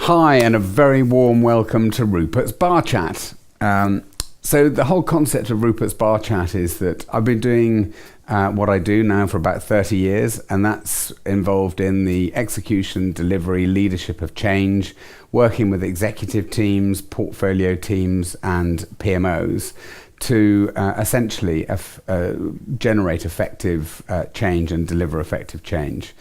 Hi, and a very warm welcome to Rupert's Bar Chat. So the whole concept of Rupert's Bar Chat is that I've been doing what I do now for about 30 years, and that's involved in the execution, delivery, leadership of change, working with executive teams, portfolio teams, and PMOs to essentially generate effective change and deliver effective change.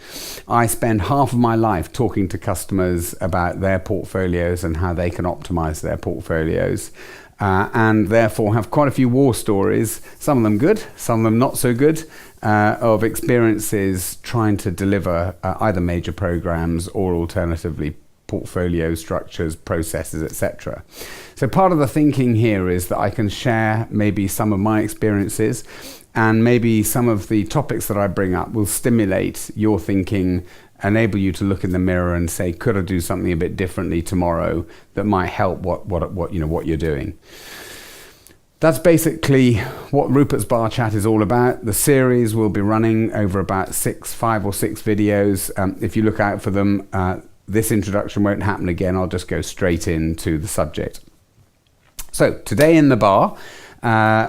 I spend half of my life talking to customers about their portfolios and how they can optimize their portfolios. And therefore have quite a few war stories, some of them good, some of them not so good, of experiences trying to deliver either major programs or alternatively portfolio structures, processes, etc. So part of the thinking here is that I can share maybe some of my experiences, and maybe some of the topics that I bring up will stimulate your thinking, enable you to look in the mirror and say, could I do something a bit differently tomorrow that might help what you're doing. That's basically what Rupert's Bar Chat is all about. The series will be running over about 5 or 6 videos. If you look out for them, this introduction won't happen again. I'll just go straight into the subject. So today in the bar,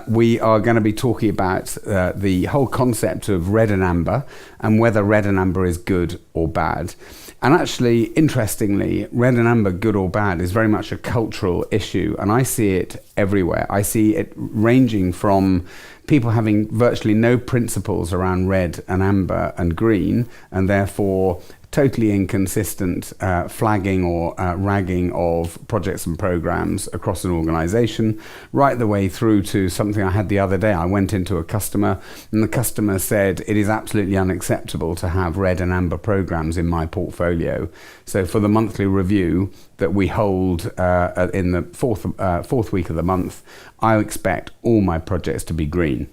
we are going to be talking about the whole concept of red and amber and whether red and amber is good or bad. And actually, interestingly, red and amber, good or bad, is very much a cultural issue, and I see it everywhere. I see it ranging from people having virtually no principles around red and amber and green, and therefore totally inconsistent flagging or ragging of projects and programs across an organization, right the way through to something I had the other day. I went into a customer and the customer said it is absolutely unacceptable to have red and amber programs in my portfolio. So for the monthly review that we hold in the fourth week of the month, I expect all my projects to be green.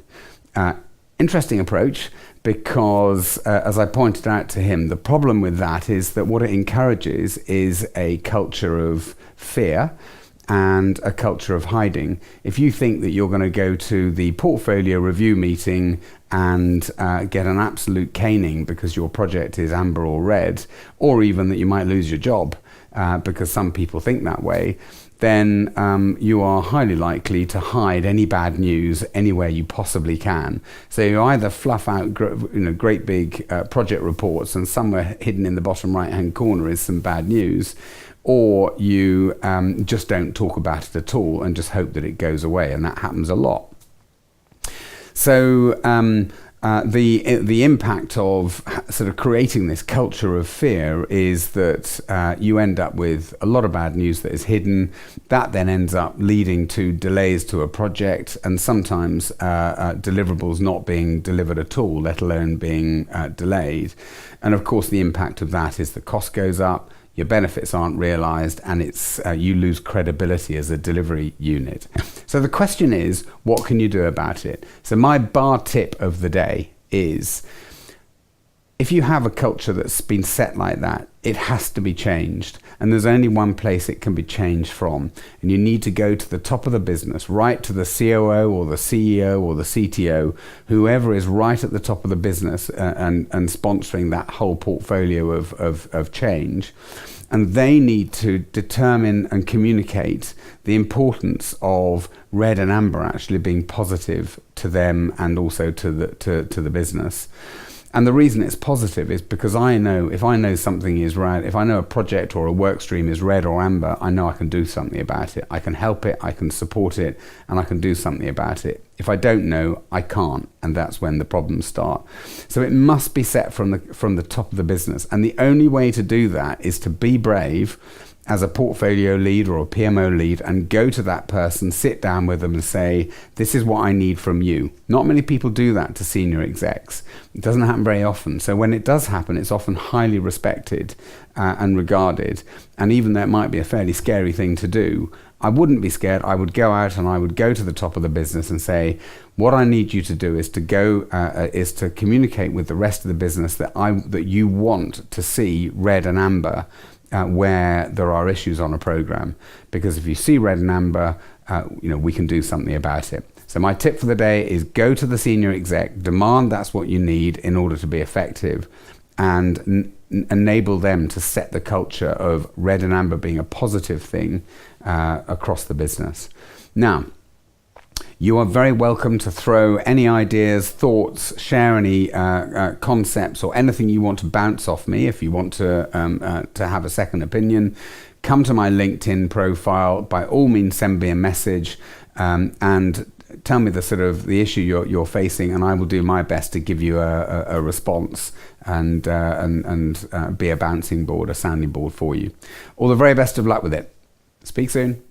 Interesting approach, because as I pointed out to him, the problem with that is that what it encourages is a culture of fear and a culture of hiding. If you think that you're going to go to the portfolio review meeting and get an absolute caning because your project is amber or red, or even that you might lose your job because some people think that way, then you are highly likely to hide any bad news anywhere you possibly can. So you either fluff out great big project reports, and somewhere hidden in the bottom right hand corner is some bad news, or you just don't talk about it at all and just hope that it goes away, and that happens a lot. So the impact of sort of creating this culture of fear is that you end up with a lot of bad news that is hidden. That then ends up leading to delays to a project, and sometimes deliverables not being delivered at all, let alone being delayed. And of course, the impact of that is the cost goes up, your benefits aren't realized, and you lose credibility as a delivery unit. So the question is, what can you do about it? So my bar tip of the day is, if you have a culture that's been set like that, it has to be changed. And there's only one place it can be changed from. And you need to go to the top of the business, right to the COO or the CEO or the CTO, whoever is right at the top of the business and sponsoring that whole portfolio of change. And they need to determine and communicate the importance of red and amber actually being positive to them and also to the business. And the reason it's positive is because I know if I know something is red, if I know a project or a work stream is red or amber, I know I can do something about it. I can help it, I can support it, and I can do something about it. If I don't know, I can't, and that's when the problems start. So it must be set from the top of the business, and the only way to do that is to be brave as a portfolio lead or a PMO lead and go to that person, sit down with them and say, this is what I need from you. Not many people do that to senior execs. It doesn't happen very often. So when it does happen, it's often highly respected and regarded. And even though it might be a fairly scary thing to do, I wouldn't be scared. I would go out and I would go to the top of the business and say, what I need you to do is to communicate with the rest of the business that you want to see red and amber where there are issues on a program, because if you see red and amber, we can do something about it. So my tip for the day is go to the senior exec, demand that's what you need in order to be effective, and enable them to set the culture of red and amber being a positive thing across the business. Now, you are very welcome to throw any ideas, thoughts, share any concepts or anything you want to bounce off me. If you want to have a second opinion, come to my LinkedIn profile. By all means, send me a message and tell me the issue you're facing, and I will do my best to give you a response and be a bouncing board, a sounding board for you. All the very best of luck with it. Speak soon.